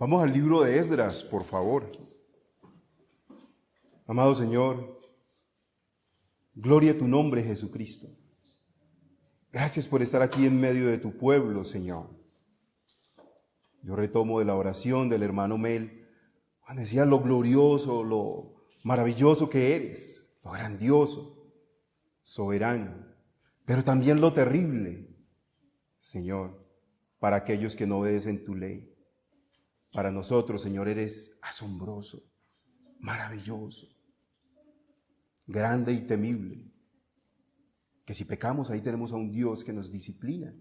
Vamos al libro de Esdras, por favor. Amado Señor, gloria a tu nombre, Jesucristo. Gracias por estar aquí en medio de tu pueblo, Señor. Yo retomo de la oración del hermano Mel, cuando decía lo glorioso, lo maravilloso que eres, lo grandioso, soberano, pero también lo terrible, Señor, para aquellos que no obedecen tu ley. Para nosotros, Señor, eres asombroso, maravilloso, grande y temible. Que si pecamos, ahí tenemos a un Dios que nos disciplina.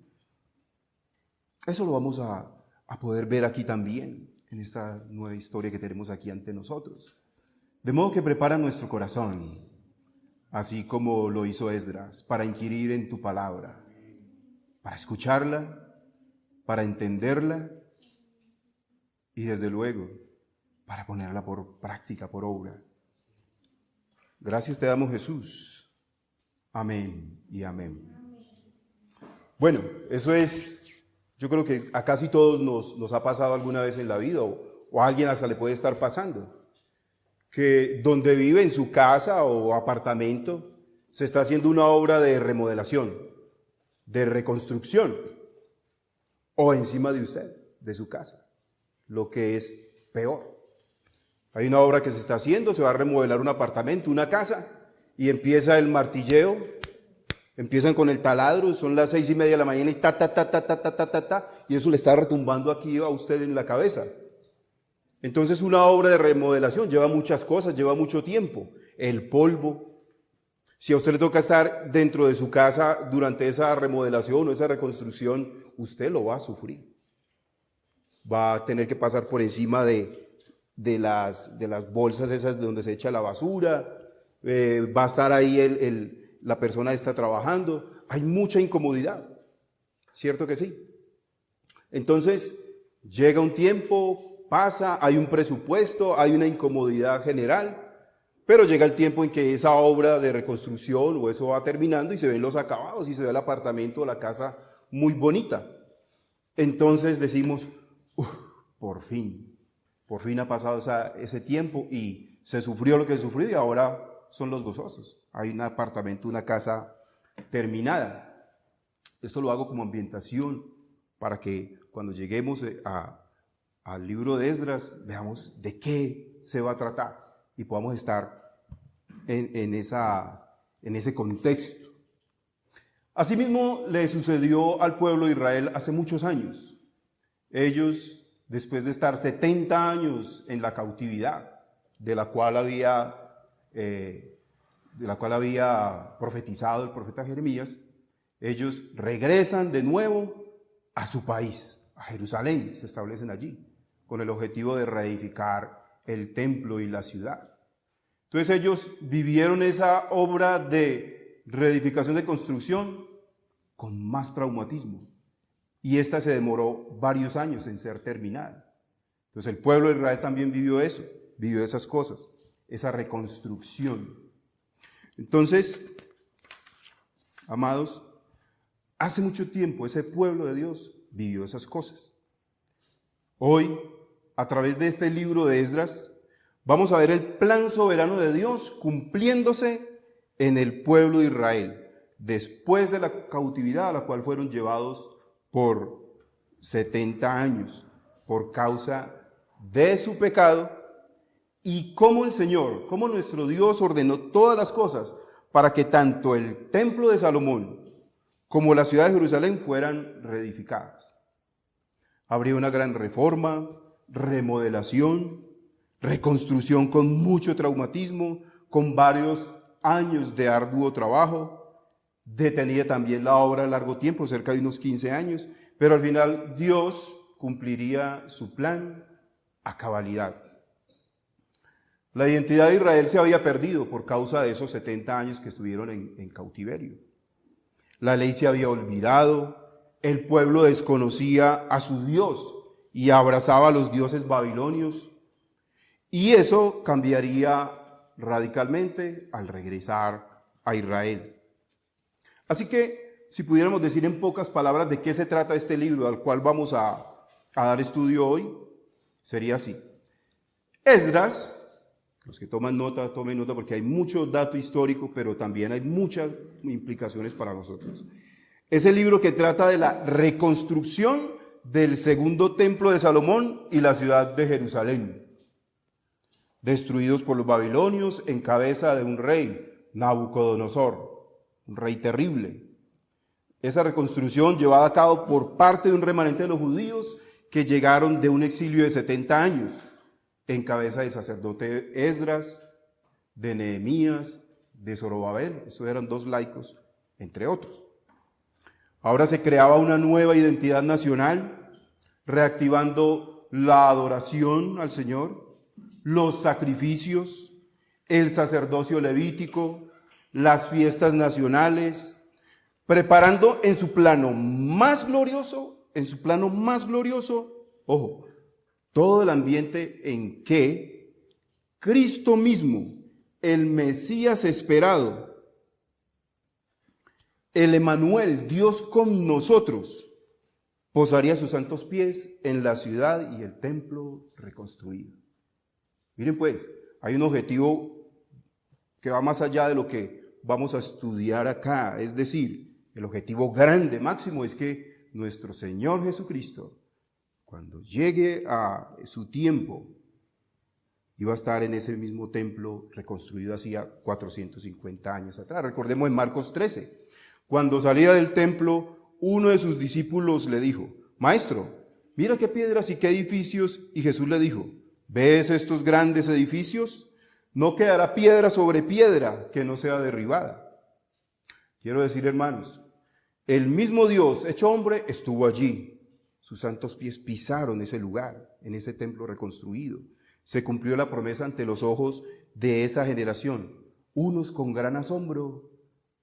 Eso lo vamos a poder ver aquí también, en esta nueva historia que tenemos aquí ante nosotros. De modo que prepara nuestro corazón, así como lo hizo Esdras, para inquirir en tu palabra, para escucharla, para entenderla y desde luego para ponerla por práctica, por obra. Gracias te damos, Jesús. Amén y amén. Bueno, eso es, yo creo que a casi todos nos ha pasado alguna vez en la vida, o a alguien hasta le puede estar pasando, que donde vive, en su casa o apartamento, se está haciendo una obra de remodelación, de reconstrucción, o encima de usted, de su casa, lo que es peor. Hay una obra que se está haciendo, se va a remodelar un apartamento, una casa, y empieza el martilleo, empiezan con el taladro, son las 6:30 de la mañana y y eso le está retumbando aquí a usted en la cabeza. Entonces una obra de remodelación lleva muchas cosas, lleva mucho tiempo. El polvo. Si a usted le toca estar dentro de su casa durante esa remodelación o esa reconstrucción, usted lo va a sufrir. Va a tener que pasar por encima de las bolsas esas de donde se echa la basura, va a estar ahí la persona está trabajando, hay mucha incomodidad, ¿cierto que sí? Entonces llega un tiempo, pasa, hay un presupuesto, hay una incomodidad general, pero llega el tiempo en que esa obra de reconstrucción o eso va terminando y se ven los acabados y se ve el apartamento o la casa muy bonita. Entonces decimos, por fin ha pasado ese tiempo y se sufrió lo que se sufrió y ahora son los gozosos. Hay un apartamento, una casa terminada. Esto lo hago como ambientación para que cuando lleguemos al libro de Esdras veamos de qué se va a tratar y podamos estar en ese contexto. Asimismo le sucedió al pueblo de Israel hace muchos años. Ellos, después de estar 70 años en la cautividad, de la cual había profetizado el profeta Jeremías, ellos regresan de nuevo a su país, a Jerusalén, se establecen allí, con el objetivo de reedificar el templo y la ciudad. Entonces ellos vivieron esa obra de reedificación, de construcción, con más traumatismo. Y esta se demoró varios años en ser terminada. Entonces el pueblo de Israel también vivió eso, vivió esas cosas, esa reconstrucción. Entonces, amados, hace mucho tiempo ese pueblo de Dios vivió esas cosas. Hoy, a través de este libro de Esdras, vamos a ver el plan soberano de Dios cumpliéndose en el pueblo de Israel, después de la cautividad a la cual fueron llevados por 70 años, por causa de su pecado, y cómo el Señor, cómo nuestro Dios ordenó todas las cosas para que tanto el templo de Salomón como la ciudad de Jerusalén fueran reedificadas. Habría una gran reforma, remodelación, reconstrucción con mucho traumatismo, con varios años de arduo trabajo. Detenida también la obra a largo tiempo, cerca de unos 15 años, pero al final Dios cumpliría su plan a cabalidad. La identidad de Israel se había perdido por causa de esos 70 años que estuvieron en cautiverio. La ley se había olvidado, el pueblo desconocía a su Dios y abrazaba a los dioses babilonios, y eso cambiaría radicalmente al regresar a Israel. Así que, si pudiéramos decir en pocas palabras de qué se trata este libro al cual vamos a dar estudio hoy, Sería así. Esdras, los que toman nota, tomen nota porque hay mucho dato histórico, pero también hay muchas implicaciones para nosotros. Es el libro que trata de la reconstrucción del segundo templo de Salomón y la ciudad de Jerusalén, destruidos por los babilonios en cabeza de un rey, Nabucodonosor, un rey terrible. Esa reconstrucción llevada a cabo por parte de un remanente de los judíos que llegaron de un exilio de 70 años, en cabeza del sacerdote Esdras, de Nehemías, de Zorobabel. Estos eran 2 laicos, entre otros. Ahora se creaba una nueva identidad nacional, reactivando la adoración al Señor, los sacrificios, el sacerdocio levítico, las fiestas nacionales, preparando en su plano más glorioso, ojo, todo el ambiente en que Cristo mismo, el Mesías esperado, el Emanuel, Dios con nosotros, posaría sus santos pies en la ciudad y el templo reconstruido. Miren pues, hay un objetivo que va más allá de lo que vamos a estudiar acá. Es decir, el objetivo grande, máximo, es que nuestro Señor Jesucristo, cuando llegue a su tiempo, iba a estar en ese mismo templo reconstruido hacía 450 años atrás. Recordemos en Marcos 13. Cuando salía del templo, uno de sus discípulos le dijo: Maestro, mira qué piedras y qué edificios. Y Jesús le dijo: ¿ves estos grandes edificios? No quedará piedra sobre piedra que no sea derribada. Quiero decir, hermanos, el mismo Dios hecho hombre estuvo allí. Sus santos pies pisaron ese lugar, en ese templo reconstruido. Se cumplió la promesa ante los ojos de esa generación. Unos con gran asombro,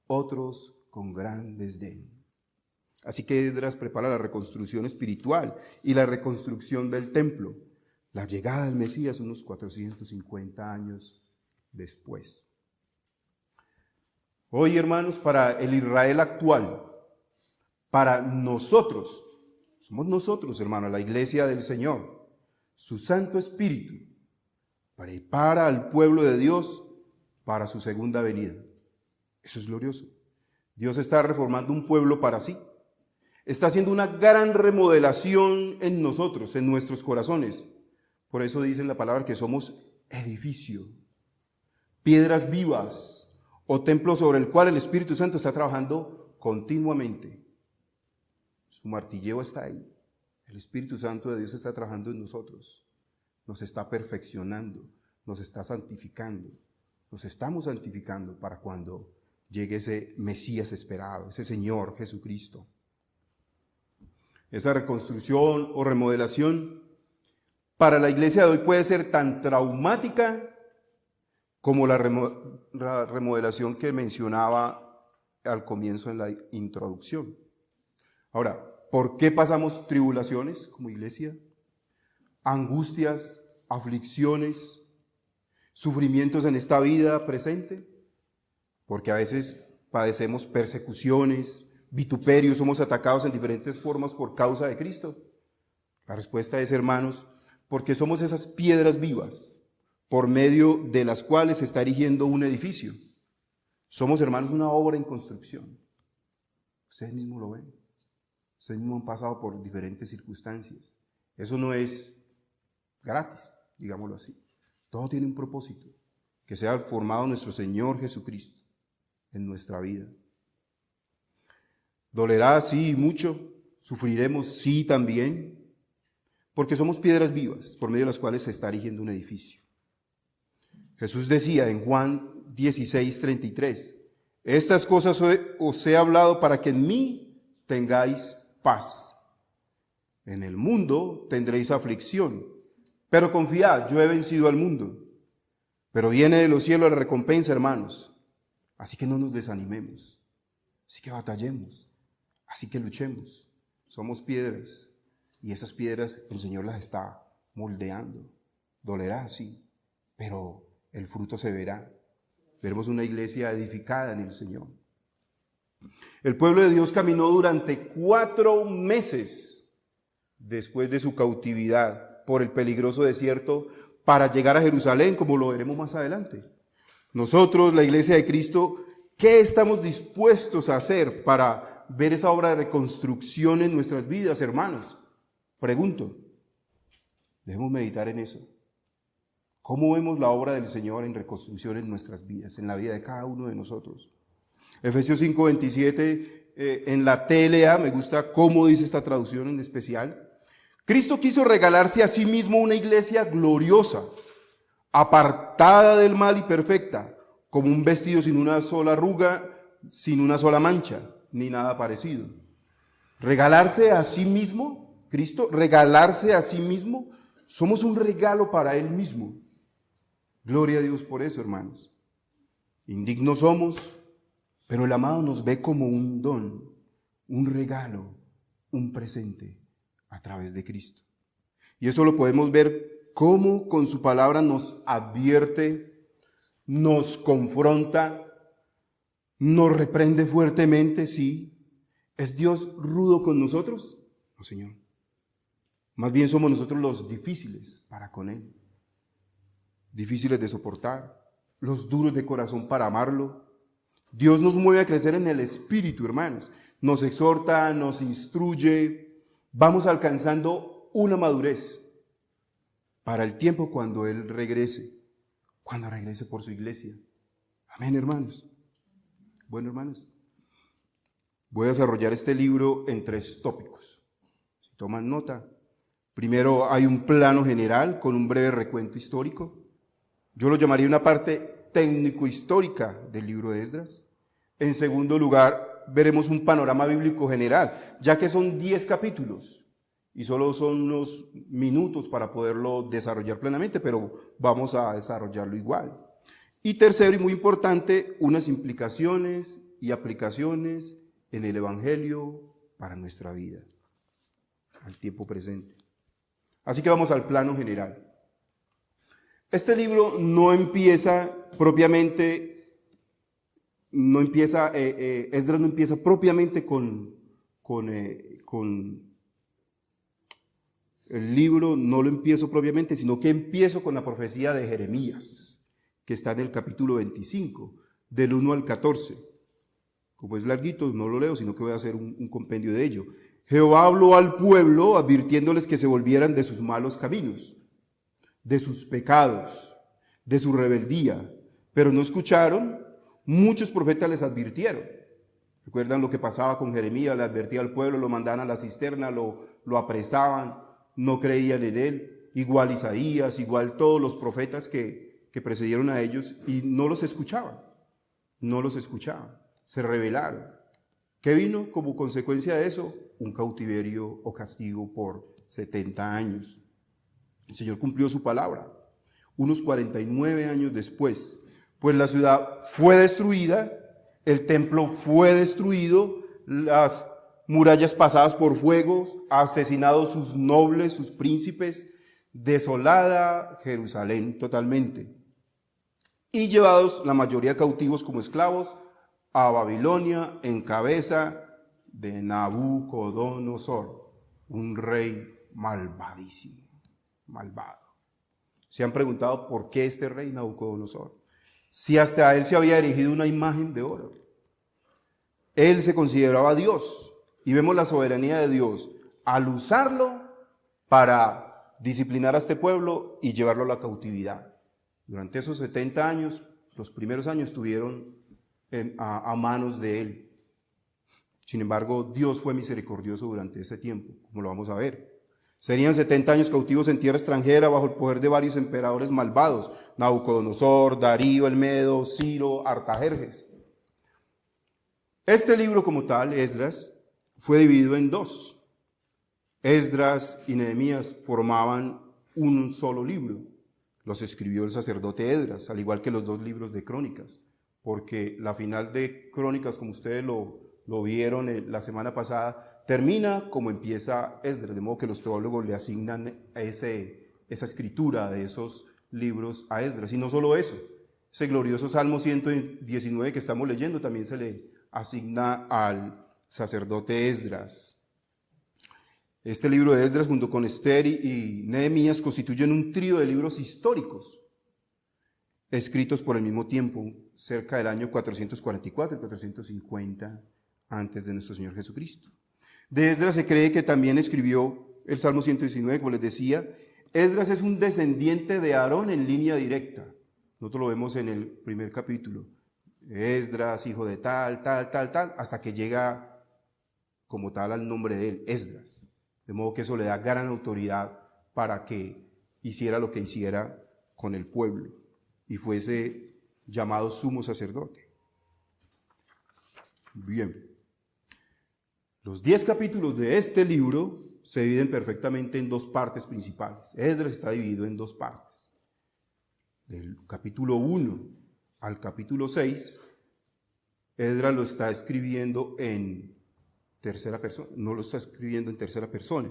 otros con gran desdén. Así que Esdras prepara la reconstrucción espiritual y la reconstrucción del templo. La llegada del Mesías unos 450 años después. Hoy, hermanos, para el Israel actual, para nosotros, somos nosotros, hermanos, la iglesia del Señor, su Santo Espíritu prepara al pueblo de Dios para su segunda venida. Eso es glorioso. Dios está reformando un pueblo para sí. Está haciendo una gran remodelación en nosotros, en nuestros corazones. Por eso dice en la palabra que somos edificio, piedras vivas o templo sobre el cual el Espíritu Santo está trabajando continuamente. Su martilleo está ahí. El Espíritu Santo de Dios está trabajando en nosotros. Nos está perfeccionando, nos está santificando. Nos estamos santificando para cuando llegue ese Mesías esperado, ese Señor Jesucristo. Esa reconstrucción o remodelación para la iglesia de hoy puede ser tan traumática como la remodelación que mencionaba al comienzo en la introducción. Ahora, ¿por qué pasamos tribulaciones como iglesia? Angustias, aflicciones, sufrimientos en esta vida presente, porque a veces padecemos persecuciones, vituperios, somos atacados en diferentes formas por causa de Cristo. La respuesta es, hermanos, porque somos esas piedras vivas por medio de las cuales se está erigiendo un edificio. Somos, hermanos, una obra en construcción. Ustedes mismos lo ven. Ustedes mismos han pasado por diferentes circunstancias. Eso no es gratis, digámoslo así. Todo tiene un propósito, que sea formado nuestro Señor Jesucristo en nuestra vida. Dolerá, sí, mucho. Sufriremos, sí, también. Porque somos piedras vivas, por medio de las cuales se está erigiendo un edificio. Jesús decía en Juan 16:33, estas cosas os he hablado para que en mí tengáis paz. En el mundo tendréis aflicción, pero confiad, yo he vencido al mundo. Pero viene de los cielos la recompensa, hermanos. Así que no nos desanimemos, así que batallemos, así que luchemos. Somos piedras y esas piedras el Señor las está moldeando. Dolerá, sí, pero el fruto se verá. Veremos una iglesia edificada en el Señor. El pueblo de Dios caminó durante 4 meses después de su cautividad por el peligroso desierto para llegar a Jerusalén, como lo veremos más adelante. Nosotros, la Iglesia de Cristo, ¿qué estamos dispuestos a hacer para ver esa obra de reconstrucción en nuestras vidas, hermanos? Pregunto, debemos meditar en eso. ¿Cómo vemos la obra del Señor en reconstrucción en nuestras vidas, en la vida de cada uno de nosotros? Efesios 5:27, en la TLA, me gusta cómo dice esta traducción en especial. Cristo quiso regalarse a sí mismo una iglesia gloriosa, apartada del mal y perfecta, como un vestido sin una sola arruga, sin una sola mancha, ni nada parecido. Regalarse a sí mismo, Cristo, regalarse a sí mismo, somos un regalo para Él mismo. Gloria a Dios por eso, hermanos. Indignos somos, pero el amado nos ve como un don, un regalo, un presente a través de Cristo. Y esto lo podemos ver cómo con su palabra nos advierte, nos confronta, nos reprende fuertemente, sí. ¿Es Dios rudo con nosotros? No, Señor. Más bien somos nosotros los difíciles para con Él. Difíciles de soportar, los duros de corazón para amarlo. Dios nos mueve a crecer en el Espíritu, hermanos. Nos exhorta, nos instruye. Vamos alcanzando una madurez para el tiempo cuando Él regrese, cuando regrese por su iglesia. Amén, hermanos. Bueno, hermanos, voy a desarrollar este libro en 3 tópicos. Si toman nota, primero hay un plano general con un breve recuento histórico. Yo lo llamaría una parte técnico-histórica del libro de Esdras. En segundo lugar, veremos un panorama bíblico general, ya que son 10 capítulos y solo son unos minutos para poderlo desarrollar plenamente, pero vamos a desarrollarlo igual. Y tercero, y muy importante, unas implicaciones y aplicaciones en el Evangelio para nuestra vida, al tiempo presente. Así que vamos al plano general. Este libro no empieza propiamente, Esdras no empieza propiamente con el libro, no lo empiezo propiamente, sino que empiezo con la profecía de Jeremías, que está en el capítulo 25, del 1 al 14. Como es larguito, no lo leo, sino que voy a hacer un compendio de ello. Jehová habló al pueblo, advirtiéndoles que se volvieran de sus malos caminos, de sus pecados, de su rebeldía, pero no escucharon. Muchos profetas les advirtieron. ¿Recuerdan lo que pasaba con Jeremías? Le advertía al pueblo, lo mandaban a la cisterna, lo apresaban, no creían en él. Igual Isaías, igual todos los profetas que precedieron a ellos, y no los escuchaban, se rebelaron. ¿Qué vino como consecuencia de eso? Un cautiverio o castigo por 70 años. El Señor cumplió su palabra. Unos 49 años después, pues la ciudad fue destruida, el templo fue destruido, las murallas pasadas por fuegos, asesinados sus nobles, sus príncipes, desolada Jerusalén totalmente. Y llevados la mayoría cautivos como esclavos a Babilonia en cabeza de Nabucodonosor, un rey malvadísimo, malvado. ¿Se han preguntado por qué este rey Nabucodonosor? Si hasta él se había erigido una imagen de oro. Él se consideraba Dios, y vemos la soberanía de Dios al usarlo para disciplinar a este pueblo y llevarlo a la cautividad. Durante esos 70 años, los primeros años estuvieron a manos de él. Sin embargo, Dios fue misericordioso durante ese tiempo, como lo vamos a ver. Serían 70 años cautivos en tierra extranjera bajo el poder de varios emperadores malvados: Nabucodonosor, Darío el Medo, Ciro, Artajerjes. Este libro como tal, Esdras, fue dividido en 2. Esdras y Nehemías formaban un solo libro. Los escribió el sacerdote Esdras, al igual que los 2 libros de Crónicas, porque la final de Crónicas, como ustedes lo vieron la semana pasada, termina como empieza Esdras, de modo que los teólogos le asignan esa escritura de esos libros a Esdras. Y no solo eso, ese glorioso Salmo 119 que estamos leyendo también se le asigna al sacerdote Esdras. Este libro de Esdras, junto con Esther y Nehemías, constituyen un trío de libros históricos escritos por el mismo tiempo, cerca del año 444 y 450 antes de nuestro Señor Jesucristo. De Esdras se cree que también escribió el Salmo 119, como les decía. Esdras es un descendiente de Aarón en línea directa. Nosotros lo vemos en el primer capítulo. Esdras, hijo de tal, hasta que llega como tal al nombre de él, Esdras. De modo que eso le da gran autoridad para que hiciera lo que hiciera con el pueblo y fuese llamado sumo sacerdote. Bien. Los 10 capítulos de este libro se dividen perfectamente en dos partes principales. Esdras está dividido en dos partes. Del capítulo 1 al capítulo 6, Esdras lo está escribiendo en tercera persona, no lo está escribiendo en tercera persona.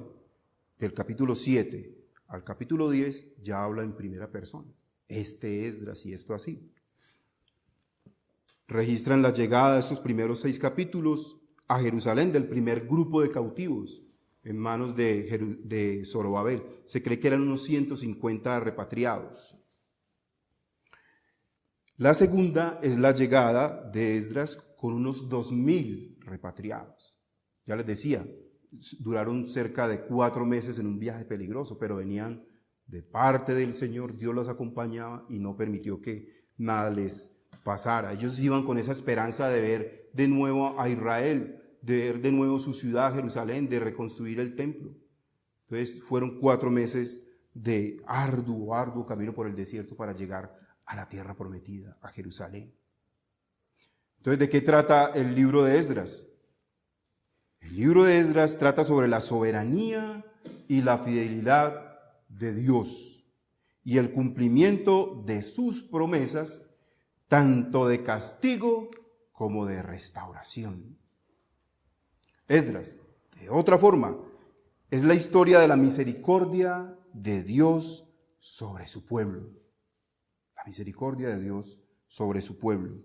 Del capítulo 7 al capítulo 10 ya habla en primera persona. Este Esdras y esto así. Registran la llegada de estos primeros 6 capítulos a Jerusalén del primer grupo de cautivos en manos de Zorobabel. Se cree que eran unos 150 repatriados. La segunda es la llegada de Esdras con unos 2000 repatriados. Ya les decía, duraron cerca de 4 meses en un viaje peligroso, pero venían de parte del Señor, Dios los acompañaba y no permitió que nada les pasara. Ellos iban con esa esperanza de ver de nuevo a Israel, de ver de nuevo su ciudad, Jerusalén, de reconstruir el templo. Entonces fueron 4 meses de arduo camino por el desierto para llegar a la tierra prometida, a Jerusalén. Entonces, ¿de qué trata el libro de Esdras? El libro de Esdras trata sobre la soberanía y la fidelidad de Dios y el cumplimiento de sus promesas, tanto de castigo como de restauración. Esdras, de otra forma, es la historia de la misericordia de Dios sobre su pueblo. La misericordia de Dios sobre su pueblo.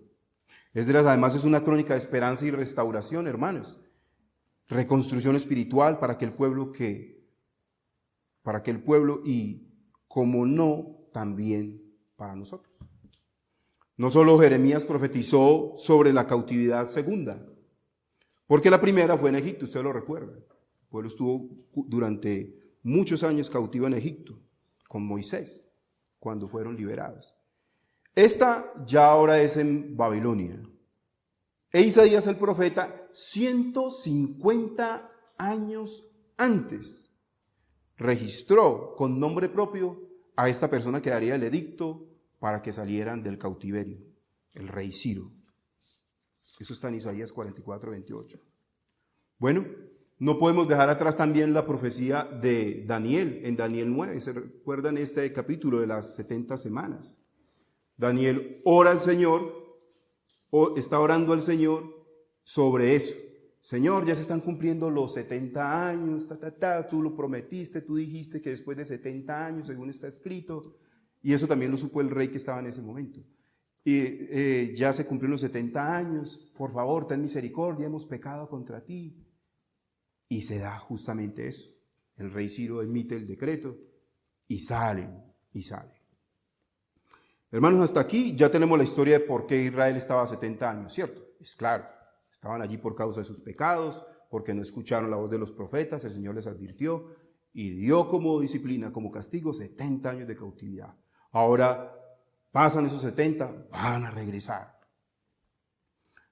Esdras además es una crónica de esperanza y restauración, hermanos. Reconstrucción espiritual para aquel pueblo y, como no, también para nosotros. No solo Jeremías profetizó sobre la cautividad segunda, porque la primera fue en Egipto, usted lo recuerda. El pueblo estuvo durante muchos años cautivo en Egipto, con Moisés, cuando fueron liberados. Esta ya ahora es en Babilonia. E Isaías el profeta, 150 años antes, registró con nombre propio a esta persona que daría el edicto para que salieran del cautiverio, el rey Ciro. Eso está en Isaías 44, 28. Bueno, no podemos dejar atrás también la profecía de Daniel, en Daniel 9. ¿Se recuerdan este capítulo de las 70 semanas? Daniel ora al Señor, está orando al Señor sobre eso. Señor, ya se están cumpliendo los 70 años, tú lo prometiste, tú dijiste que después de 70 años, según está escrito, y eso también lo supo el rey que estaba en ese momento. Y ya se cumplieron los 70 años, por favor, ten misericordia, hemos pecado contra ti. Y se da justamente eso. El rey Ciro emite el decreto y sale. Hermanos, hasta aquí ya tenemos la historia de por qué Israel estaba 70 años, ¿cierto? Es claro, estaban allí por causa de sus pecados, porque no escucharon la voz de los profetas, el Señor les advirtió y dio como disciplina, como castigo, 70 años de cautividad. Ahora pasan esos 70, van a regresar.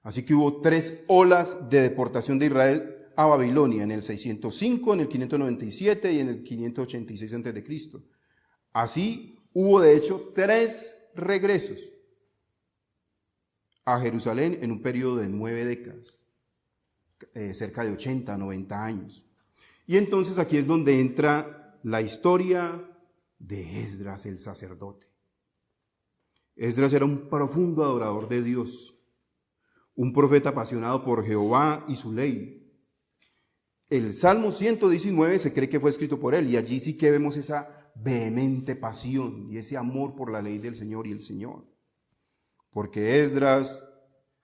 Así que hubo 3 olas de deportación de Israel a Babilonia, en el 605, en el 597 y en el 586 a.C. Así hubo de hecho 3 regresos a Jerusalén en un periodo de 9 décadas, cerca de 80, 90 años. Y entonces aquí es donde entra la historia de Esdras el sacerdote. Esdras era un profundo adorador de Dios, un profeta apasionado por Jehová y su ley. El Salmo 119 se cree que fue escrito por él y allí sí que vemos esa vehemente pasión y ese amor por la ley del Señor y el Señor. Porque Esdras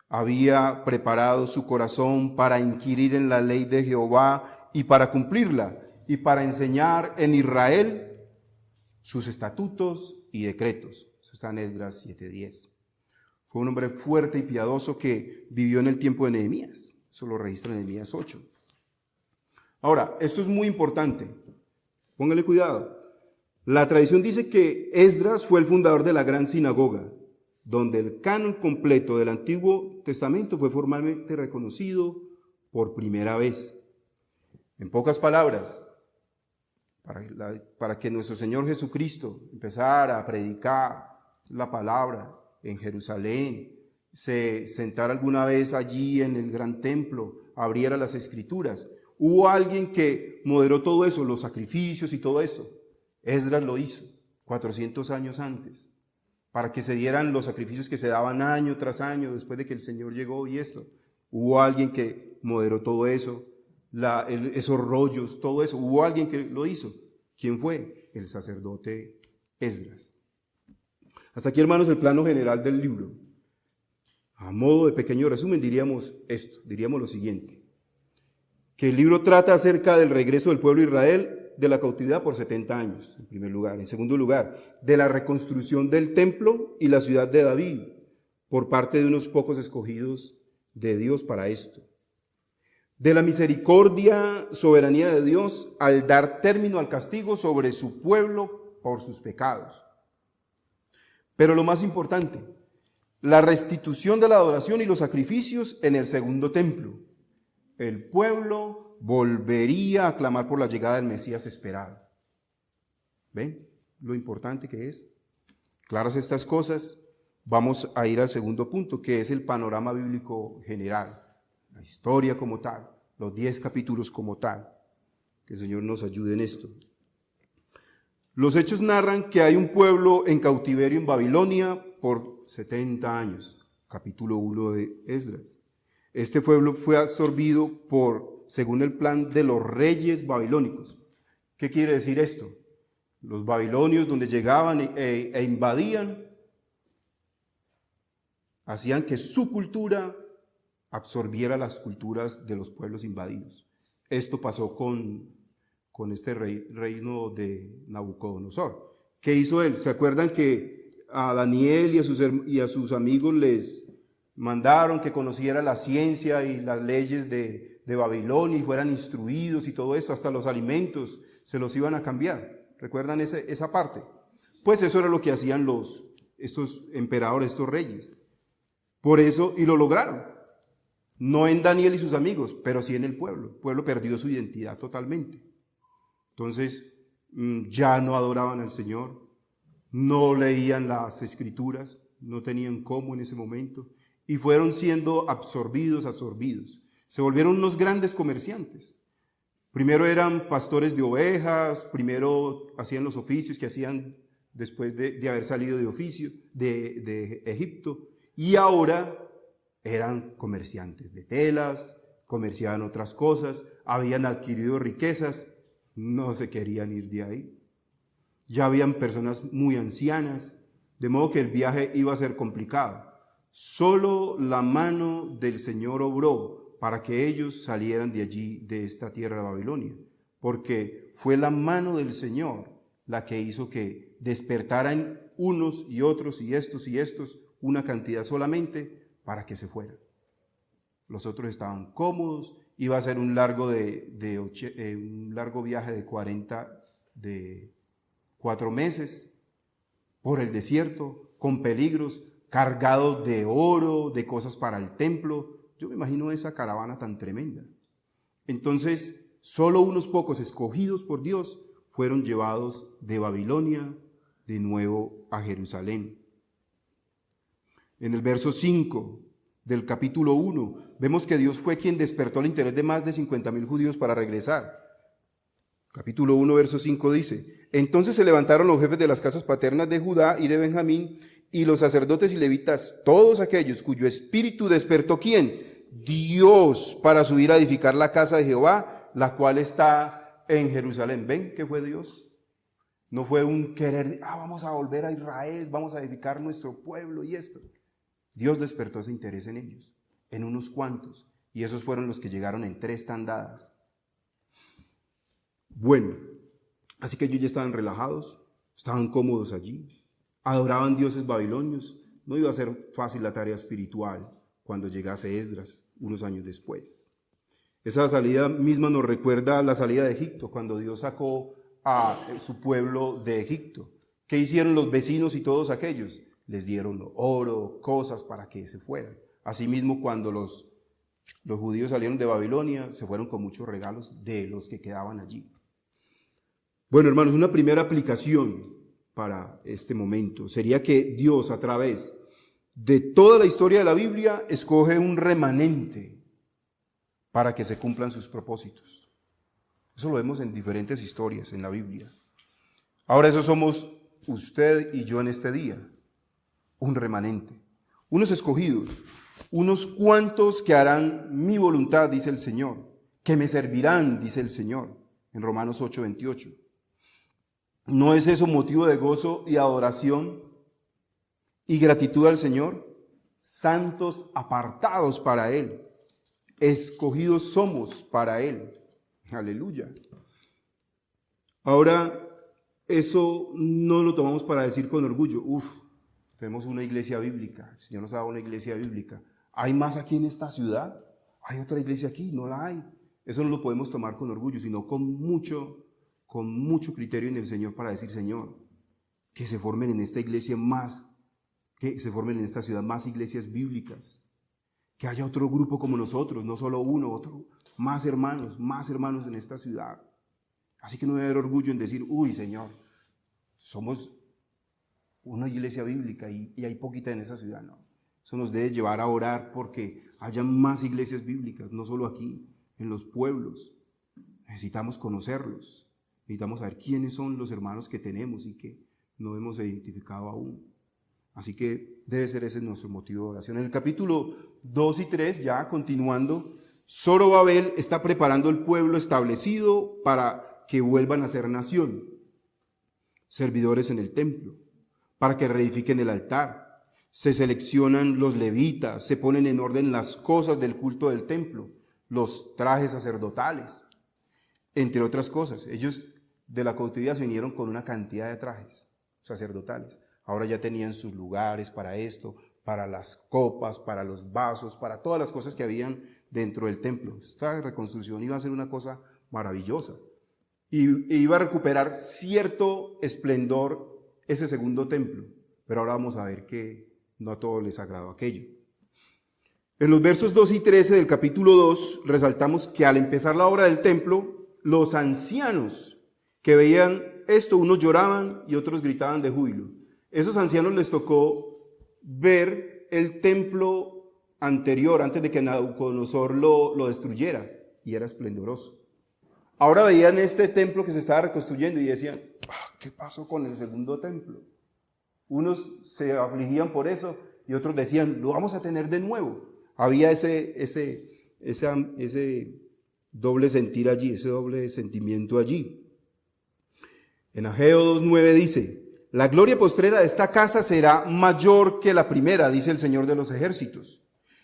había preparado su corazón para inquirir en la ley de Jehová y para cumplirla. y para enseñar en Israel sus estatutos y decretos. Eso está en Esdras 7:10. Fue un hombre fuerte y piadoso que vivió en el tiempo de Nehemías. Eso lo registra en Nehemías 8. Ahora, esto es muy importante. Póngale cuidado. La tradición dice que Esdras fue el fundador de la gran sinagoga, donde el canon completo del Antiguo Testamento fue formalmente reconocido por primera vez. En pocas palabras, para que nuestro Señor Jesucristo empezara a predicar la palabra en Jerusalén, se sentara alguna vez allí en el gran templo, abriera las Escrituras, hubo alguien que moderó todo eso, los sacrificios y todo eso. Esdras lo hizo 400 años antes, para que se dieran los sacrificios que se daban año tras año después de que el Señor llegó y esto. Hubo alguien que moderó todo eso, esos rollos, todo eso. Hubo alguien que lo hizo. ¿Quién fue? El sacerdote Esdras. Hasta aquí, hermanos, el plano general del libro. A modo de pequeño resumen diríamos lo siguiente: que el libro trata acerca del regreso del pueblo de Israel de la cautividad por 70 años, en primer lugar. En segundo lugar, de la reconstrucción del templo y la ciudad de David por parte de unos pocos escogidos de Dios para esto. De la misericordia, soberanía de Dios al dar término al castigo sobre su pueblo por sus pecados. Pero lo más importante, la restitución de la adoración y los sacrificios en el segundo templo. El pueblo volvería a clamar por la llegada del Mesías esperado. ¿Ven lo importante que es? Claras estas cosas, vamos a ir al segundo punto, que es el panorama bíblico general. La historia como tal, los 10 capítulos como tal. Que el Señor nos ayude en esto. Los hechos narran que hay un pueblo en cautiverio en Babilonia por 70 años. Capítulo 1 de Esdras. Este pueblo fue absorbido según el plan de los reyes babilónicos. ¿Qué quiere decir esto? Los babilonios, donde llegaban e invadían, hacían que su cultura absorbiera las culturas de los pueblos invadidos. Esto pasó con este reino de Nabucodonosor. ¿Qué hizo él? ¿Se acuerdan que a Daniel y a sus amigos les mandaron que conociera la ciencia y las leyes de Babilonia y fueran instruidos y todo eso? Hasta los alimentos se los iban a cambiar. ¿Recuerdan esa parte? Pues eso era lo que hacían estos emperadores, estos reyes. Por eso, y lo lograron. No en Daniel y sus amigos, pero sí en el pueblo. El pueblo perdió su identidad totalmente. Entonces, ya no adoraban al Señor, no leían las Escrituras, no tenían cómo en ese momento, y fueron siendo absorbidos. Se volvieron unos grandes comerciantes. Primero eran pastores de ovejas, primero hacían los oficios que hacían después de haber salido de Egipto, y ahora eran comerciantes de telas, comerciaban otras cosas, habían adquirido riquezas, no se querían ir de ahí. Ya habían personas muy ancianas, de modo que el viaje iba a ser complicado. Solo la mano del Señor obró para que ellos salieran de allí, de esta tierra de Babilonia, porque fue la mano del Señor la que hizo que despertaran unos y otros y estos, una cantidad solamente para que se fueran. Los otros estaban cómodos, iba a ser un largo viaje de 4 meses por el desierto, con peligros, cargados de oro, de cosas para el templo. Yo me imagino esa caravana tan tremenda. Entonces, solo unos pocos escogidos por Dios fueron llevados de Babilonia de nuevo a Jerusalén. En el verso 5 del capítulo 1, vemos que Dios fue quien despertó el interés de más de 50,000 judíos para regresar. Capítulo 1, verso 5 dice: entonces se levantaron los jefes de las casas paternas de Judá y de Benjamín, y los sacerdotes y levitas, todos aquellos cuyo espíritu despertó, ¿quién? Dios, para subir a edificar la casa de Jehová, la cual está en Jerusalén. ¿Ven qué fue Dios? No fue un querer, vamos a volver a Israel, vamos a edificar nuestro pueblo y esto. Dios despertó ese interés en ellos, en unos cuantos, y esos fueron los que llegaron en 3 tandadas. Bueno, así que ellos ya estaban relajados, estaban cómodos allí, adoraban dioses babilonios. No iba a ser fácil la tarea espiritual cuando llegase Esdras unos años después. Esa salida misma nos recuerda la salida de Egipto, cuando Dios sacó a su pueblo de Egipto. ¿Qué hicieron los vecinos y todos aquellos? Les dieron oro, cosas para que se fueran. Asimismo, cuando los judíos salieron de Babilonia, se fueron con muchos regalos de los que quedaban allí. Bueno, hermanos, una primera aplicación para este momento sería que Dios, a través de toda la historia de la Biblia, escoge un remanente para que se cumplan sus propósitos. Eso lo vemos en diferentes historias en la Biblia. Ahora eso somos usted y yo en este día, un remanente, unos escogidos, unos cuantos que harán mi voluntad, dice el Señor, que me servirán, dice el Señor, en Romanos 8:28. ¿No es eso motivo de gozo y adoración y gratitud al Señor? Santos apartados para Él, escogidos somos para Él. Aleluya. Ahora, eso no lo tomamos para decir con orgullo, tenemos una iglesia bíblica, el Señor nos ha dado una iglesia bíblica. ¿Hay más aquí en esta ciudad? ¿Hay otra iglesia aquí? No la hay. Eso no lo podemos tomar con orgullo, sino con mucho criterio en el Señor para decir, Señor, que se formen en esta iglesia más, que se formen en esta ciudad más iglesias bíblicas, que haya otro grupo como nosotros, no solo uno, otro, más hermanos en esta ciudad. Así que no debe haber orgullo en decir, Señor, somos una iglesia bíblica y hay poquita en esa ciudad, no. Eso nos debe llevar a orar porque haya más iglesias bíblicas, no solo aquí, en los pueblos. Necesitamos conocerlos, necesitamos saber quiénes son los hermanos que tenemos y que no hemos identificado aún. Así que debe ser ese nuestro motivo de oración. En el capítulo 2 y 3, ya continuando, Zorobabel está preparando el pueblo establecido para que vuelvan a ser nación, servidores en el templo, para que reedifiquen el altar. Se seleccionan los levitas, se ponen en orden las cosas del culto del templo, los trajes sacerdotales, entre otras cosas. Ellos de la cautividad se vinieron con una cantidad de trajes sacerdotales. Ahora ya tenían sus lugares para esto, para las copas, para los vasos, para todas las cosas que habían dentro del templo. Esta reconstrucción iba a ser una cosa maravillosa. Y iba a recuperar cierto esplendor ese segundo templo. Pero ahora vamos a ver que no a todos les agradó aquello. En los versos 2 y 13 del capítulo 2 resaltamos que al empezar la obra del templo, los ancianos que veían esto, unos lloraban y otros gritaban de júbilo. Esos ancianos les tocó ver el templo anterior, antes de que Nabucodonosor lo destruyera, y era esplendoroso. Ahora veían este templo que se estaba reconstruyendo y decían, ¿qué pasó con el segundo templo? Unos se afligían por eso y otros decían, lo vamos a tener de nuevo. Había ese doble sentir allí, ese doble sentimiento allí. En Ageo 2:9 dice, la gloria postrera de esta casa será mayor que la primera, dice el Señor de los ejércitos.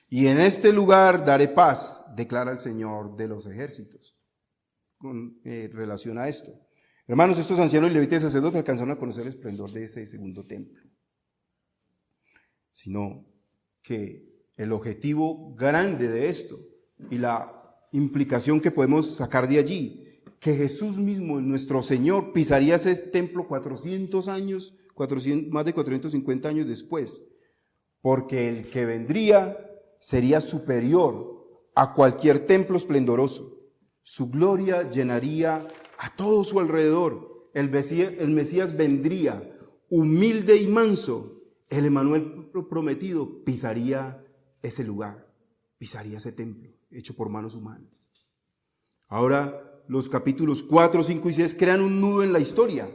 Y en este lugar daré paz, declara el Señor de los ejércitos. Con relación a esto. Hermanos, estos ancianos levitas y sacerdotes alcanzaron a conocer el esplendor de ese segundo templo. Sino que el objetivo grande de esto y la implicación que podemos sacar de allí, que Jesús mismo, nuestro Señor, pisaría ese templo 400 años, más de 450 años después, porque el que vendría sería superior a cualquier templo esplendoroso. Su gloria llenaría a todo su alrededor. El Mesías vendría humilde y manso. El Emmanuel prometido pisaría ese lugar, pisaría ese templo hecho por manos humanas. Ahora los capítulos 4, 5 y 6 crean un nudo en la historia,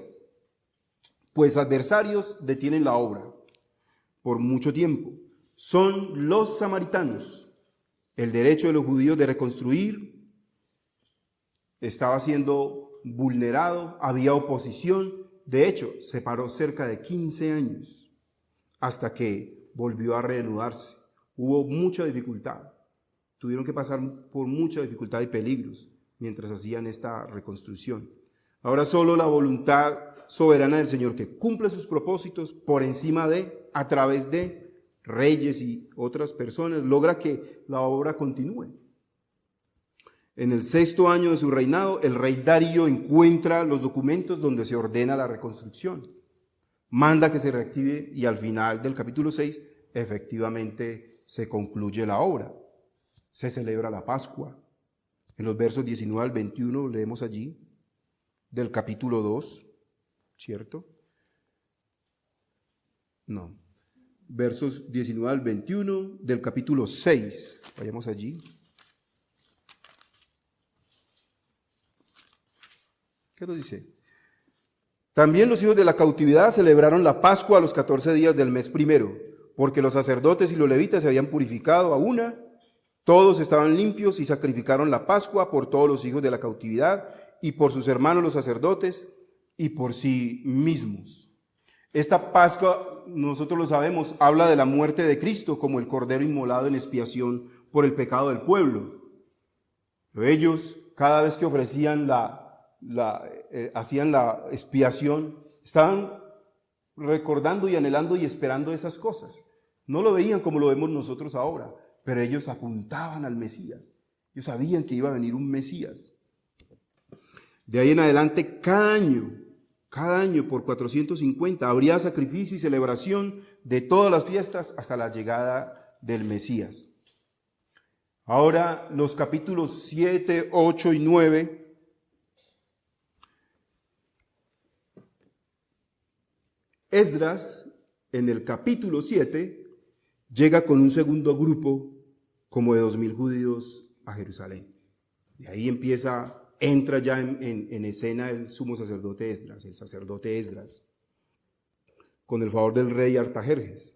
pues adversarios detienen la obra por mucho tiempo. Son los samaritanos. El derecho de los judíos de reconstruir estaba siendo vulnerado, había oposición. De hecho, se paró cerca de 15 años hasta que volvió a reanudarse. Hubo mucha dificultad. Tuvieron que pasar por mucha dificultad y peligros mientras hacían esta reconstrucción. Ahora solo la voluntad soberana del Señor, que cumple sus propósitos por encima de, a través de reyes y otras personas, logra que la obra continúe. En el 6º año de su reinado, el rey Darío encuentra los documentos donde se ordena la reconstrucción. Manda que se reactive y al final del capítulo 6, efectivamente se concluye la obra. Se celebra la Pascua. En los versos 19 al 21 leemos allí del capítulo 2, ¿cierto? No. Versos 19 al 21 del capítulo 6. Vayamos allí. ¿Qué nos dice? También los hijos de la cautividad celebraron la Pascua a los 14 días del mes primero, porque los sacerdotes y los levitas se habían purificado a una, todos estaban limpios y sacrificaron la Pascua por todos los hijos de la cautividad y por sus hermanos los sacerdotes y por sí mismos. Esta Pascua, nosotros lo sabemos, habla de la muerte de Cristo como el cordero inmolado en expiación por el pecado del pueblo. Pero ellos, cada vez que ofrecían hacían la expiación, estaban recordando y anhelando y esperando esas cosas. No lo veían como lo vemos nosotros ahora, pero ellos apuntaban al Mesías. Ellos sabían que iba a venir un Mesías. De ahí en adelante, cada año por 450, habría sacrificio y celebración de todas las fiestas hasta la llegada del Mesías. Ahora, los capítulos 7, 8 y 9, Esdras, en el capítulo 7, llega con un segundo grupo como de 2,000 judíos a Jerusalén. De ahí entra ya en escena el sumo sacerdote Esdras, el sacerdote Esdras, con el favor del rey Artajerjes.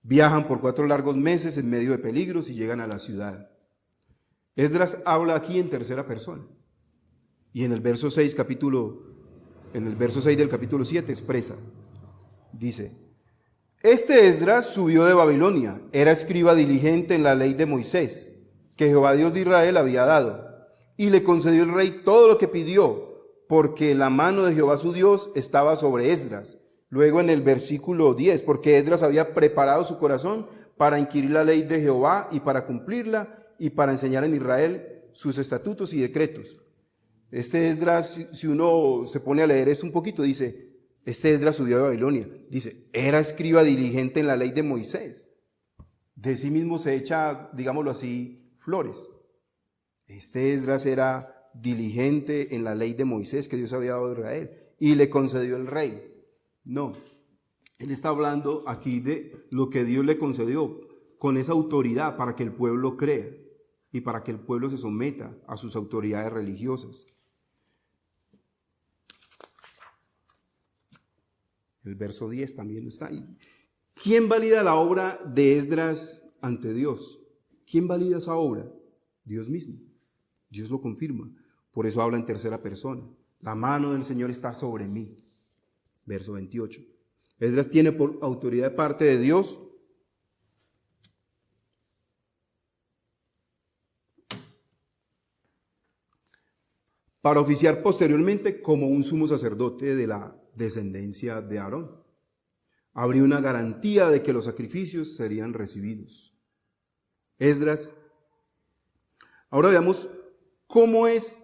Viajan por 4 largos meses en medio de peligros y llegan a la ciudad. Esdras habla aquí en tercera persona y en el verso 6 del capítulo 7 expresa. Dice, este Esdras subió de Babilonia, era escriba diligente en la ley de Moisés, que Jehová Dios de Israel había dado, y le concedió el rey todo lo que pidió, porque la mano de Jehová su Dios estaba sobre Esdras. Luego en el versículo 10, porque Esdras había preparado su corazón para inquirir la ley de Jehová y para cumplirla y para enseñar en Israel sus estatutos y decretos. Este Esdras, si uno se pone a leer esto un poquito, dice, este Esdras subió de Babilonia, dice, era escriba diligente en la ley de Moisés. De sí mismo se echa, digámoslo así, flores. Este Esdras era diligente en la ley de Moisés que Dios había dado a Israel y le concedió el rey. No, él está hablando aquí de lo que Dios le concedió con esa autoridad para que el pueblo crea y para que el pueblo se someta a sus autoridades religiosas. El verso 10 también está ahí. ¿Quién valida la obra de Esdras ante Dios? ¿Quién valida esa obra? Dios mismo. Dios lo confirma. Por eso habla en tercera persona. La mano del Señor está sobre mí. Verso 28. Esdras tiene por autoridad de parte de Dios para oficiar posteriormente como un sumo sacerdote de la descendencia de Aarón. Habría una garantía de que los sacrificios serían recibidos. Esdras. Ahora veamos cómo es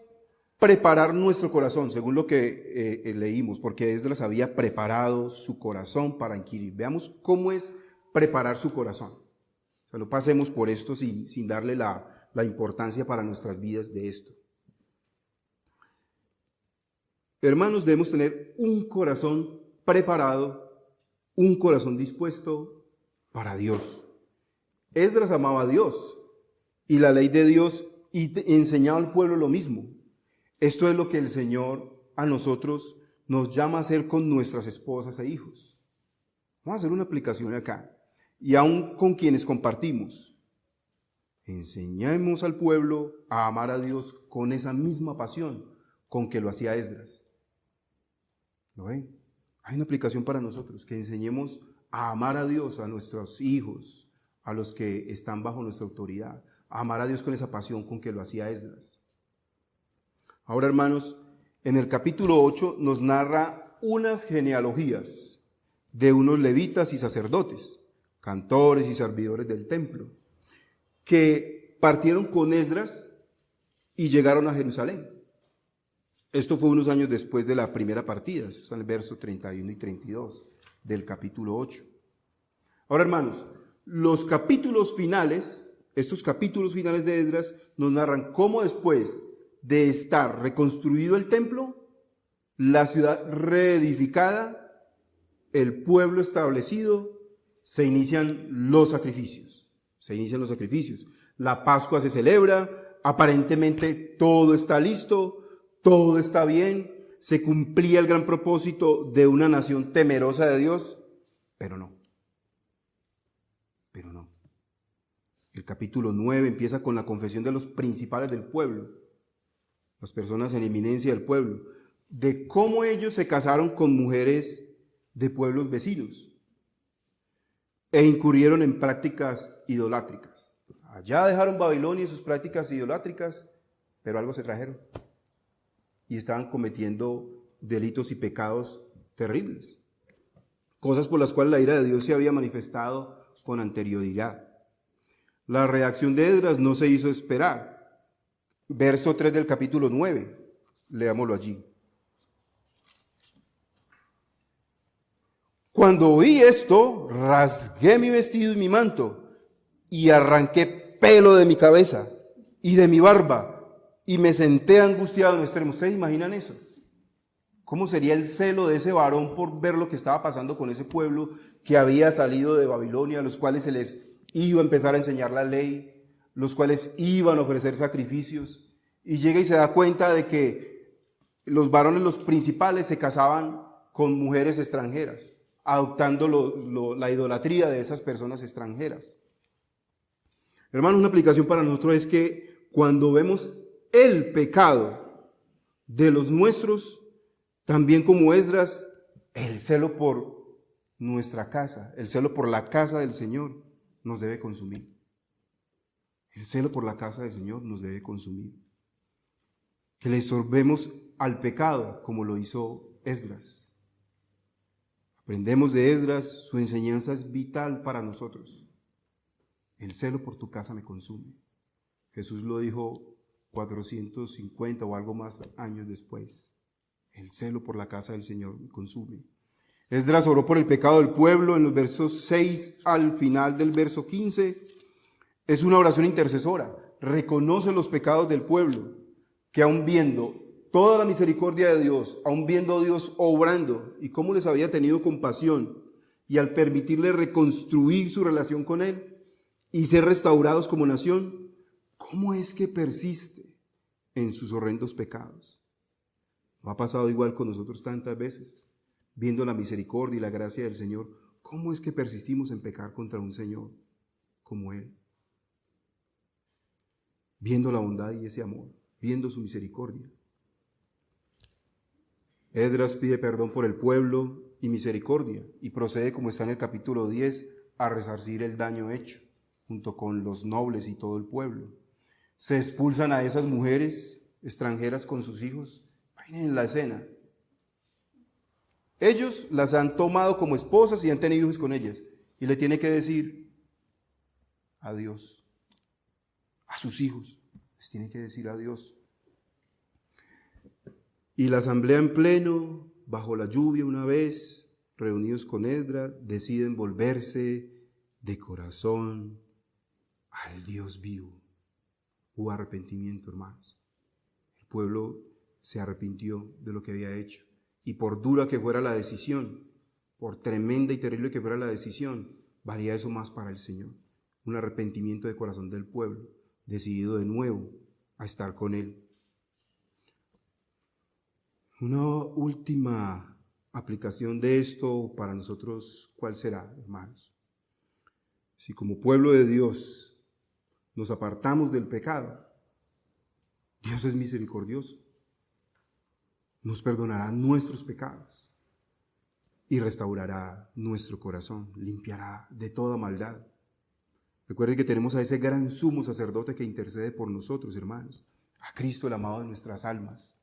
preparar nuestro corazón, según lo que leímos, porque Esdras había preparado su corazón para inquirir. Veamos cómo es preparar su corazón. O sea, no pasemos por esto sin darle la importancia para nuestras vidas de esto. Hermanos, debemos tener un corazón preparado, un corazón dispuesto para Dios. Esdras amaba a Dios y la ley de Dios y enseñaba al pueblo lo mismo. Esto es lo que el Señor a nosotros nos llama a hacer con nuestras esposas e hijos. Vamos a hacer una aplicación acá y aún con quienes compartimos. Enseñemos al pueblo a amar a Dios con esa misma pasión con que lo hacía Esdras. ¿Lo ven? Hay una aplicación para nosotros, que enseñemos a amar a Dios, a nuestros hijos, a los que están bajo nuestra autoridad, a amar a Dios con esa pasión con que lo hacía Esdras. Ahora, hermanos, En el capítulo 8 nos narra unas genealogías de unos levitas y sacerdotes, cantores y servidores del templo, que partieron con Esdras y llegaron a Jerusalén. Esto fue unos años después de la primera partida, eso está en el verso 31 y 32 del capítulo 8. Ahora, hermanos, los capítulos finales, estos capítulos finales de Esdras nos narran cómo después de estar reconstruido el templo, la ciudad reedificada, el pueblo establecido, se inician los sacrificios. La Pascua se celebra, aparentemente todo está listo, todo está bien, se cumplía el gran propósito de una nación temerosa de Dios, pero no. El capítulo 9 empieza con la confesión de los principales del pueblo, las personas en eminencia del pueblo, de cómo ellos se casaron con mujeres de pueblos vecinos e incurrieron en prácticas idolátricas. Allá dejaron Babilonia y sus prácticas idolátricas, pero algo se trajeron y estaban cometiendo delitos y pecados terribles, cosas por las cuales la ira de Dios se había manifestado con anterioridad. La reacción de Esdras no se hizo esperar. Verso 3 del capítulo 9, leámoslo allí. Cuando oí esto, rasgué mi vestido y mi manto, y arranqué pelo de mi cabeza y de mi barba, y me senté angustiado en extremo. ¿Ustedes imaginan eso? ¿Cómo sería el celo de ese varón por ver lo que estaba pasando con ese pueblo que había salido de Babilonia, a los cuales se les iba a empezar a enseñar la ley, los cuales iban a ofrecer sacrificios, y llega y se da cuenta de que los varones, los principales, se casaban con mujeres extranjeras, adoptando la idolatría de esas personas extranjeras? Hermanos, una aplicación para nosotros es que cuando vemos el pecado de los nuestros, también como Esdras, el celo por nuestra casa, el celo por la casa del Señor nos debe consumir. El celo por la casa del Señor nos debe consumir. Que le estorbemos al pecado como lo hizo Esdras. Aprendemos de Esdras, su enseñanza es vital para nosotros. El celo por tu casa me consume. Jesús lo dijo 450 o algo más años después. El celo por la casa del Señor me consume. Esdras oró por el pecado del pueblo en los versos 6 al final del verso 15. Es una oración intercesora. Reconoce los pecados del pueblo, que aún viendo toda la misericordia de Dios, aún viendo a Dios obrando y cómo les había tenido compasión, y al permitirle reconstruir su relación con Él y ser restaurados como nación, ¿cómo es que persiste en sus horrendos pecados? ¿No ha pasado igual con nosotros tantas veces? Viendo la misericordia y la gracia del Señor, ¿cómo es que persistimos en pecar contra un Señor como Él? Viendo la bondad y ese amor, viendo su misericordia. Esdras pide perdón por el pueblo y misericordia, y procede, como está en el capítulo 10, a resarcir el daño hecho, junto con los nobles y todo el pueblo. Se expulsan a esas mujeres extranjeras con sus hijos. Imaginen la escena. Ellos las han tomado como esposas y han tenido hijos con ellas. Y le tiene que decir adiós a sus hijos. Les tiene que decir adiós. Y la asamblea en pleno, bajo la lluvia una vez, reunidos con Esdras, deciden volverse de corazón al Dios vivo. Hubo arrepentimiento, hermanos. El pueblo se arrepintió de lo que había hecho. Y por dura que fuera la decisión, por tremenda y terrible que fuera la decisión, valía eso más para el Señor. Un arrepentimiento de corazón del pueblo, decidido de nuevo a estar con Él. Una última aplicación de esto para nosotros, ¿cuál será, hermanos? Si como pueblo de Dios nos apartamos del pecado, Dios es misericordioso. Nos perdonará nuestros pecados y restaurará nuestro corazón, limpiará de toda maldad. Recuerden que tenemos a ese gran sumo sacerdote que intercede por nosotros, hermanos, a Cristo el amado de nuestras almas.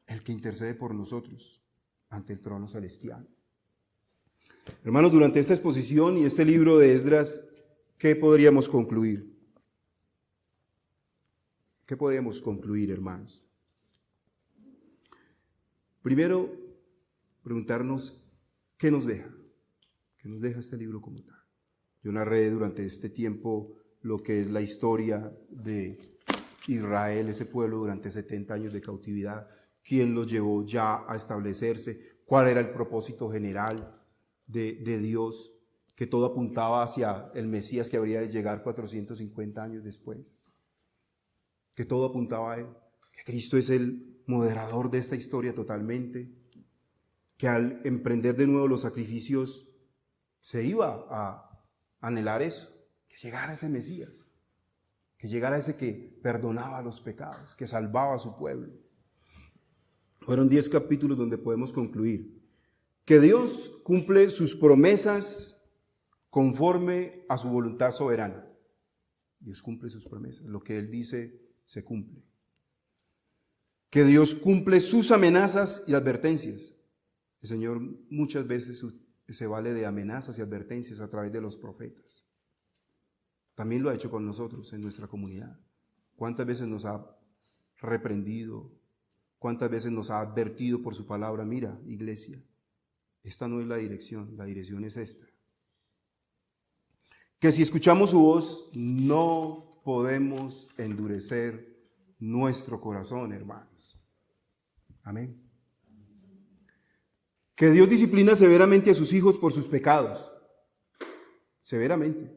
el que intercede por nosotros ante el trono celestial. Hermanos, durante esta exposición y este libro de Esdras, ¿qué podríamos concluir? ¿Qué podemos concluir, hermanos? Primero, preguntarnos qué nos deja. ¿Qué nos deja este libro como tal? Yo narré durante este tiempo lo que es la historia de Israel, ese pueblo durante 70 años de cautividad, quién los llevó ya a establecerse, cuál era el propósito general de Dios, que todo apuntaba hacia el Mesías que habría de llegar 450 años después, que todo apuntaba a Él, que Cristo es el moderador de esta historia totalmente, que al emprender de nuevo los sacrificios se iba a anhelar eso, que llegara ese Mesías, que llegara ese que perdonaba los pecados, que salvaba a su pueblo. Fueron 10 capítulos donde podemos concluir que Dios cumple sus promesas conforme a su voluntad soberana. Dios cumple sus promesas, lo que Él dice se cumple. Que Dios cumple sus amenazas y advertencias. El Señor muchas veces se vale de amenazas y advertencias a través de los profetas. También lo ha hecho con nosotros en nuestra comunidad. ¿Cuántas veces nos ha reprendido? ¿Cuántas veces nos ha advertido por su palabra? Mira, iglesia, esta no es la dirección es esta. Que si escuchamos su voz, no podemos endurecer nuestro corazón, hermanos. Amén. Que Dios disciplina severamente a sus hijos por sus pecados. Severamente.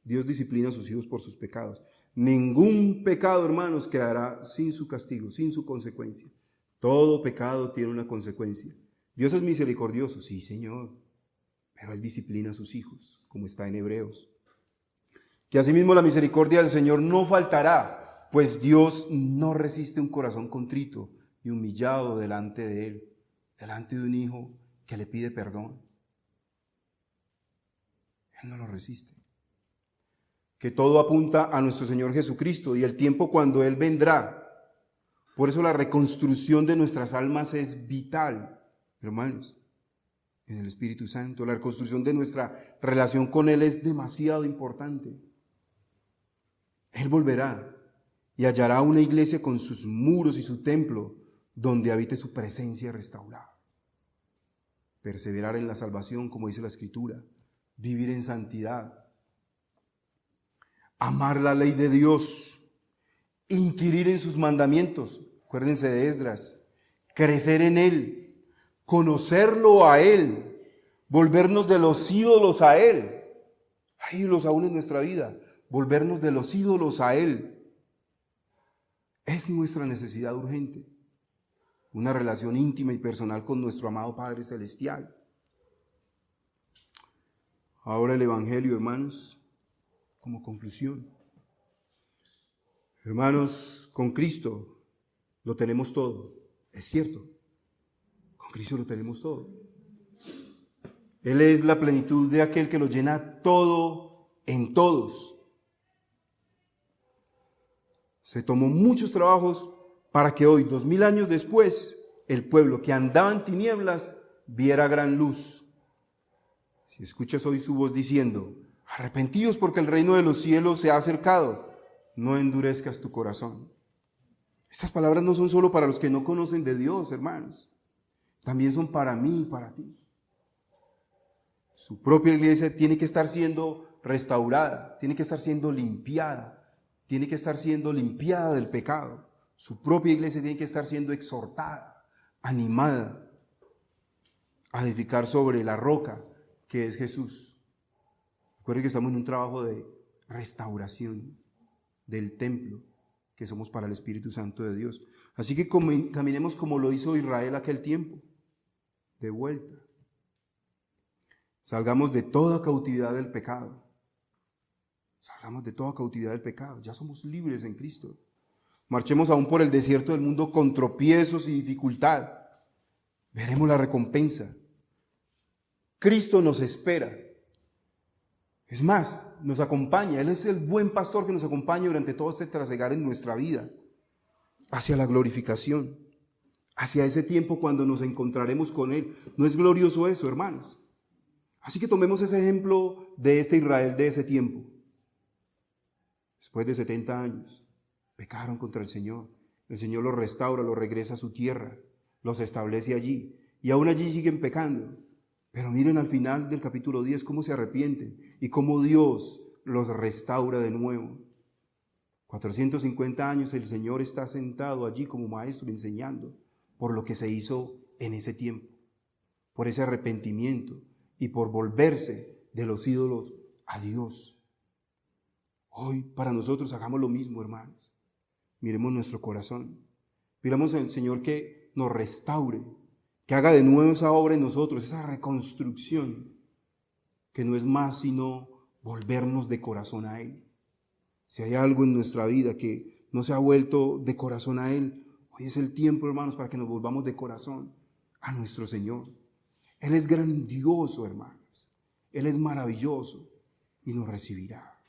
Dios disciplina a sus hijos por sus pecados. Ningún pecado, hermanos, quedará sin su castigo, sin su consecuencia. Todo pecado tiene una consecuencia. Dios es misericordioso, sí, Señor, pero Él disciplina a sus hijos, como está en Hebreos. Que asimismo la misericordia del Señor no faltará, pues Dios no resiste un corazón contrito y humillado delante de Él, delante de un hijo que le pide perdón. Él no lo resiste. Que todo apunta a nuestro Señor Jesucristo y el tiempo cuando Él vendrá. Por eso la reconstrucción de nuestras almas es vital, hermanos, en el Espíritu Santo. La reconstrucción de nuestra relación con Él es demasiado importante. Él volverá y hallará una iglesia con sus muros y su templo donde habite su presencia restaurada. Perseverar en la salvación, como dice la Escritura, vivir en santidad, amar la ley de Dios, inquirir en sus mandamientos, acuérdense de Esdras, crecer en Él, conocerlo a Él, volvernos de los ídolos a Él. Hay ídolos aún en nuestra vida, volvernos de los ídolos a Él. Es nuestra necesidad urgente, una relación íntima y personal con nuestro amado Padre Celestial. Ahora el Evangelio, hermanos, como conclusión. Hermanos, con Cristo lo tenemos todo. Es cierto, con Cristo lo tenemos todo. Él es la plenitud de aquel que lo llena todo en todos. Se tomó muchos trabajos para que hoy, 2000 años después, el pueblo que andaba en tinieblas viera gran luz. Si escuchas hoy su voz diciendo, arrepentíos porque el reino de los cielos se ha acercado, no endurezcas tu corazón. Estas palabras no son solo para los que no conocen de Dios, hermanos. También son para mí y para ti. Su propia iglesia tiene que estar siendo restaurada, tiene que estar siendo limpiada, tiene que estar siendo limpiada del pecado. Su propia iglesia tiene que estar siendo exhortada, animada a edificar sobre la roca que es Jesús. Recuerden que estamos en un trabajo de restauración del templo que somos para el Espíritu Santo de Dios. Así que caminemos como lo hizo Israel aquel tiempo, de vuelta. Salgamos de toda cautividad del pecado. Salgamos de toda cautividad del pecado. Ya somos libres en Cristo. Marchemos aún por el desierto del mundo con tropiezos y dificultad. Veremos la recompensa. Cristo nos espera. Es más, nos acompaña. Él es el buen pastor que nos acompaña durante todo este trasegar en nuestra vida, hacia la glorificación. hacia ese tiempo cuando nos encontraremos con Él. ¿No es glorioso eso, hermanos? Así que tomemos ese ejemplo de este Israel de ese tiempo. Después de 70 años, pecaron contra el Señor. El Señor los restaura, los regresa a su tierra, los establece allí. Y aún allí siguen pecando. Pero miren al final del capítulo 10 cómo se arrepienten y cómo Dios los restaura de nuevo. 450 años el Señor está sentado allí como maestro enseñando por lo que se hizo en ese tiempo, por ese arrepentimiento y por volverse de los ídolos a Dios. Hoy para nosotros hagamos lo mismo, hermanos. Miremos nuestro corazón. Pidamos al Señor que nos restaure, que haga de nuevo esa obra en nosotros, esa reconstrucción, que no es más sino volvernos de corazón a Él. Si hay algo en nuestra vida que no se ha vuelto de corazón a Él, hoy es el tiempo, hermanos, para que nos volvamos de corazón a nuestro Señor. Él es grandioso, hermanos. Él es maravilloso y nos recibirá.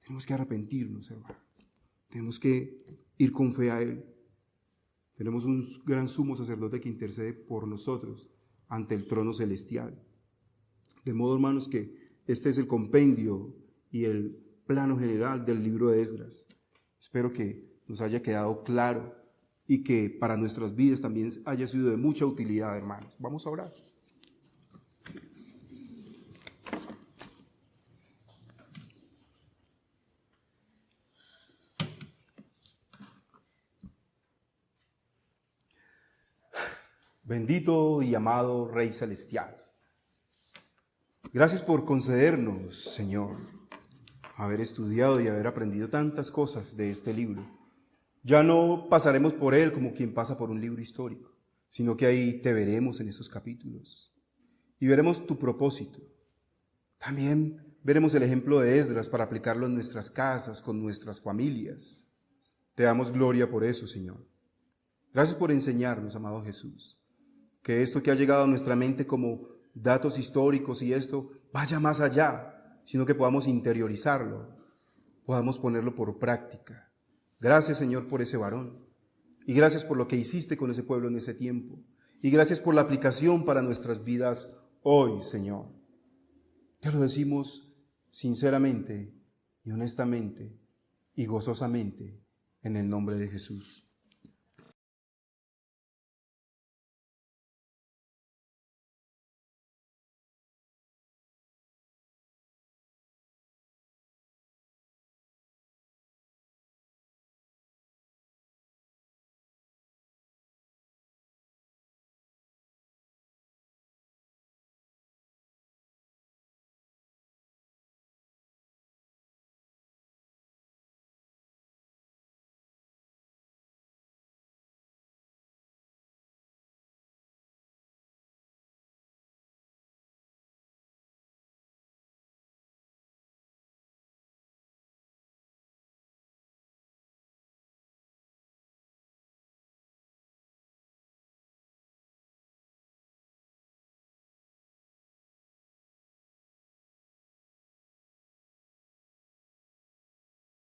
Tenemos que arrepentirnos, hermanos. Tenemos que ir con fe a Él. Tenemos un gran sumo sacerdote que intercede por nosotros ante el trono celestial. De modo, hermanos, que este es el compendio y el plano general del libro de Esdras. Espero que nos haya quedado claro y que para nuestras vidas también haya sido de mucha utilidad, hermanos. Vamos a orar. Bendito y amado Rey Celestial, gracias por concedernos, Señor, haber estudiado y haber aprendido tantas cosas de este libro. Ya no pasaremos por él como quien pasa por un libro histórico, sino que ahí te veremos en esos capítulos y veremos tu propósito. También veremos el ejemplo de Esdras para aplicarlo en nuestras casas, con nuestras familias. Te damos gloria por eso, Señor. Gracias por enseñarnos, amado Jesús, que esto que ha llegado a nuestra mente como datos históricos y esto vaya más allá, sino que podamos interiorizarlo, podamos ponerlo por práctica. Gracias, Señor, por ese varón. Y gracias por lo que hiciste con ese pueblo en ese tiempo. Y gracias por la aplicación para nuestras vidas hoy, Señor. Te lo decimos sinceramente y honestamente y gozosamente en el nombre de Jesús.